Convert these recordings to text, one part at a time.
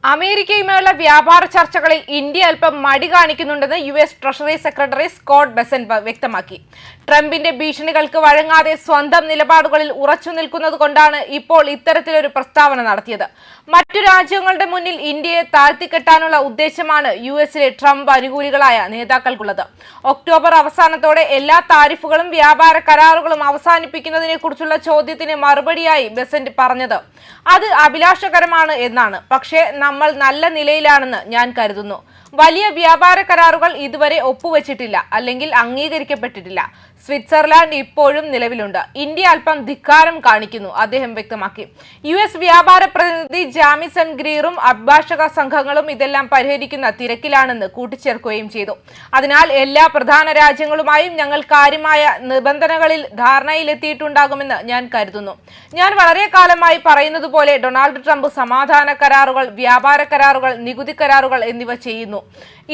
അമേരിക്കയുമായുള്ള വ്യാപാര ചർച്ചകളിൽ ഇന്ത്യ അല്പം മടി കാണിക്കുന്നുണ്ടെന്ന് US treasury secretary Scott Bessent വ്യക്തമാക്കി. ട്രംപിന്റെ ഭീഷണികൾക്ക് വഴങ്ങാതെ സ്വന്തം നിലപാടുകളിൽ ഉറച്ചു നിൽക്കുന്നത് കൊണ്ടാണ് ഇപ്പോൾ ഇത്തരത്തിലൊരു പ്രസ്താവന നടത്തിയത്. മറ്റു രാജ്യങ്ങളുടെ മുന്നിൽ ഇന്ത്യയെ താഴ്ത്തിക്കെട്ടാനുള്ള ഉദ്ദേശമാണ് യുഎസിലെ ട്രംപ് അനുകൂലികളായ നേതാക്കൾക്കുള്ളത്. ഒക്ടോബർ അവസാനത്തോടെ എല്ലാ താരിഫുകളും വ്യാപാര കരാറുകളും അവസാനിപ്പിക്കുന്നതിനെ കുറിച്ചുള്ള ചോദ്യത്തിന് മറുപടിയായി ബെസന്റ് പറഞ്ഞത് അത് അഭിലാഷകരമാണ് എന്നാണ്. പക്ഷേ നമ്മൾ നല്ല നിലയിലാണെന്ന് ഞാൻ കരുതുന്നു. വലിയ വ്യാപാര കരാറുകൾ ഇതുവരെ ഒപ്പുവെച്ചിട്ടില്ല അല്ലെങ്കിൽ അംഗീകരിക്കപ്പെട്ടിട്ടില്ല. സ്വിറ്റ്സർലാൻഡ് ഇപ്പോഴും നിലവിലുണ്ട്. ഇന്ത്യ അല്പം ധിക്കാരം കാണിക്കുന്നു, അദ്ദേഹം വ്യക്തമാക്കി. US വ്യാപാര പ്രതിനിധി ജാമിസൺ ഗ്രീറും അഭിഭാഷക സംഘങ്ങളും ഇതെല്ലാം പരിഹരിക്കുന്ന തിരക്കിലാണെന്ന് കൂട്ടിച്ചേർക്കുകയും ചെയ്തു. അതിനാൽ എല്ലാ പ്രധാന രാജ്യങ്ങളുമായും ഞങ്ങൾ കാര്യമായ നിബന്ധനകളിൽ ധാരണയിലെത്തിയിട്ടുണ്ടാകുമെന്ന് ഞാൻ കരുതുന്നു. ഞാൻ വളരെ കാലമായി പറയുന്നത് പോലെ ഡൊണാൾഡ് ട്രംപ് സമാധാന കരാറുകൾ, വ്യാപാര കരാറുകൾ, നികുതി കരാറുകൾ എന്നിവ ചെയ്യുന്നു.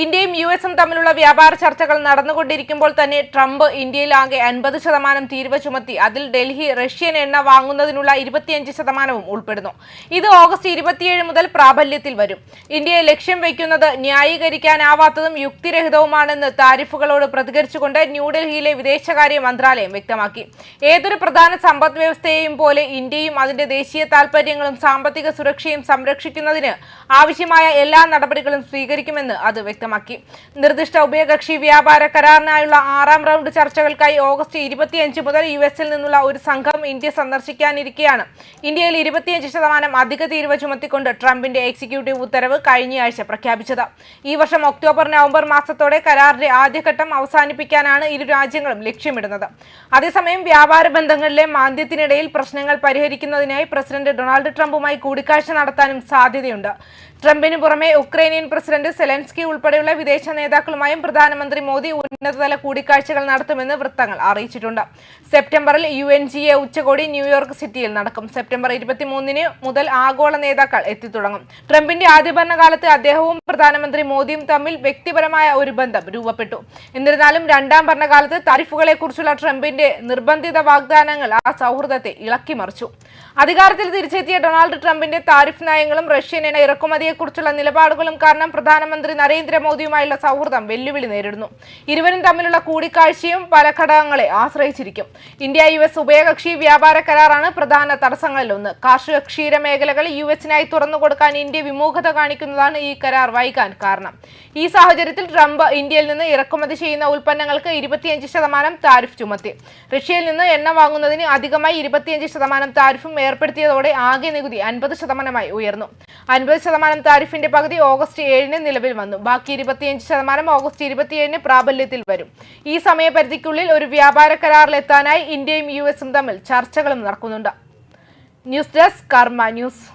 ഇന്ത്യയും USഉം തമ്മിലുള്ള വ്യാപാര ചർച്ചകൾ നടന്നുകൊണ്ടിരിക്കുമ്പോൾ തന്നെ ട്രംപ് ഇന്ത്യയിൽ ആകെ 50% തീരുവ ചുമത്തി. അതിൽ ഡൽഹി റഷ്യൻ എണ്ണ വാങ്ങുന്നതിനുള്ള 25% ഉൾപ്പെടുന്നു. ഇത് ഓഗസ്റ്റ് 27 മുതൽ പ്രാബല്യത്തിൽ വരും. ഇന്ത്യയെ ലക്ഷ്യം വയ്ക്കുന്നത് ന്യായീകരിക്കാനാവാത്തതും യുക്തിരഹിതവുമാണെന്ന് താരിഫുകളോട് പ്രതികരിച്ചുകൊണ്ട് ന്യൂഡൽഹിയിലെ വിദേശകാര്യ മന്ത്രാലയം വ്യക്തമാക്കി. ഏതൊരു പ്രധാന സമ്പദ് വ്യവസ്ഥയെയും പോലെ ഇന്ത്യയും അതിന്റെ ദേശീയ താൽപര്യങ്ങളും സാമ്പത്തിക സുരക്ഷയും സംരക്ഷിക്കുന്നതിന് ആവശ്യമായ എല്ലാ നടപടികളും സ്വീകരിക്കുമെന്ന് അത് വ്യക്തമാക്കി. നിർദ്ദിഷ്ട ഉഭയകക്ഷി വ്യാപാര കരാറിനായുള്ള 6ാം റൗണ്ട് ചർച്ചകൾക്കായി ഓഗസ്റ്റ് 25 മുതൽ USൽ നിന്നുള്ള ഒരു സംഘം ഇന്ത്യ സന്ദർശിക്കാനിരിക്കെയാണ് ഇന്ത്യയിൽ 25% അധിക തീരുവ ചുമത്തിക്കൊണ്ട് ട്രംപിന്റെ എക്സിക്യൂട്ടീവ് ഉത്തരവ് കഴിഞ്ഞയാഴ്ച പ്രഖ്യാപിച്ചത്. ഈ വർഷം ഒക്ടോബർ-നവംബർ മാസത്തോടെ കരാറിന്റെ ആദ്യഘട്ടം അവസാനിപ്പിക്കാനാണ് ഇരു രാജ്യങ്ങളും ലക്ഷ്യമിടുന്നത്. അതേസമയം വ്യാപാര ബന്ധങ്ങളിലെ മാന്ദ്യത്തിനിടയിൽ പ്രശ്നങ്ങൾ പരിഹരിക്കുന്നതിനായി പ്രസിഡന്റ് ഡൊണാൾഡ് ട്രംപുമായി കൂടിക്കാഴ്ച നടത്താനും സാധ്യതയുണ്ട്. ട്രംപിന് പുറമെ ഉക്രൈനിയൻ പ്രസിഡന്റ് സെലൻസ്കി ഉൾപ്പെടെയുള്ള വിദേശ നേതാക്കളുമായും പ്രധാനമന്ത്രി മോദി ഉന്നതതല കൂടിക്കാഴ്ചകൾ നടത്തുമെന്ന് വൃത്തങ്ങൾ അറിയിച്ചിട്ടുണ്ട്. സെപ്റ്റംബറിൽ UNGA ഉച്ചകോടി ന്യൂയോർക്ക് സിറ്റിയിൽ നടക്കും. സെപ്റ്റംബർ 23 മുതൽ ആഗോള നേതാക്കൾ എത്തിത്തുടങ്ങും. ട്രംപിന്റെ ആദ്യ ഭരണകാലത്ത് അദ്ദേഹവും പ്രധാനമന്ത്രി മോദിയും തമ്മിൽ വ്യക്തിപരമായ ഒരു ബന്ധം രൂപപ്പെട്ടു. എന്നിരുന്നാലും രണ്ടാം ഭരണകാലത്ത് താരിഫുകളെ കുറിച്ചുള്ള ട്രംപിന്റെ നിർബന്ധിത വാഗ്ദാനങ്ങൾ ആ സൗഹൃദത്തെ ഇളക്കിമറിച്ചു. അധികാരത്തിൽ തിരിച്ചെത്തിയ ഡൊണാൾഡ് ട്രംപിന്റെ താരിഫ് നയങ്ങളും റഷ്യൻ എണ്ണ ഇറക്കുമതിയെക്കുറിച്ചുള്ള നിലപാടുകളും കാരണം പ്രധാനമന്ത്രി നരേന്ദ്രമോദിയുമായുള്ള സൗഹൃദം വെല്ലുവിളി നേരിടുന്നു. ഇരുവരും തമ്മിലുള്ള കൂടിക്കാഴ്ചയും പല ഘടകങ്ങളെ ആശ്രയിച്ചിരിക്കും. ഇന്ത്യ-US ഉഭയകക്ഷി വ്യാപാര കരാറാണ് പ്രധാന തടസ്സങ്ങളിലൊന്ന്. കാർഷിക ക്ഷീര മേഖലകൾ USനായി തുറന്നുകൊടുക്കാൻ ഇന്ത്യ വിമുഖത കാണിക്കുന്നതാണ് ഈ കരാർ വൈകാൻ കാരണം. ഈ സാഹചര്യത്തിൽ ട്രംപ് ഇന്ത്യയിൽ നിന്ന് ഇറക്കുമതി ചെയ്യുന്ന ഉൽപ്പന്നങ്ങൾക്ക് 25% താരിഫ് ചുമത്തി. റഷ്യയിൽ നിന്ന് എണ്ണ വാങ്ങുന്നതിന് അധികമായി 25% താരിഫും ഏർപ്പെടുത്തിയതോടെ ആകെ നികുതി 50% ഉയർന്നു. 50% താരിഫിന്റെ പകുതി ഓഗസ്റ്റ് 7 നിലവിൽ വന്നു. ബാക്കി 25% ഓഗസ്റ്റ് 27 പ്രാബല്യത്തിൽ വരും. ഈ സമയപരിധിക്കുള്ളിൽ ഒരു വ്യാപാര കരാറിലെത്താനായി ഇന്ത്യയും USഉം തമ്മിൽ ചർച്ചകളും നടക്കുന്നുണ്ട്. ന്യൂസ് ഡെസ്ക് കർമ്മ ന്യൂസ്.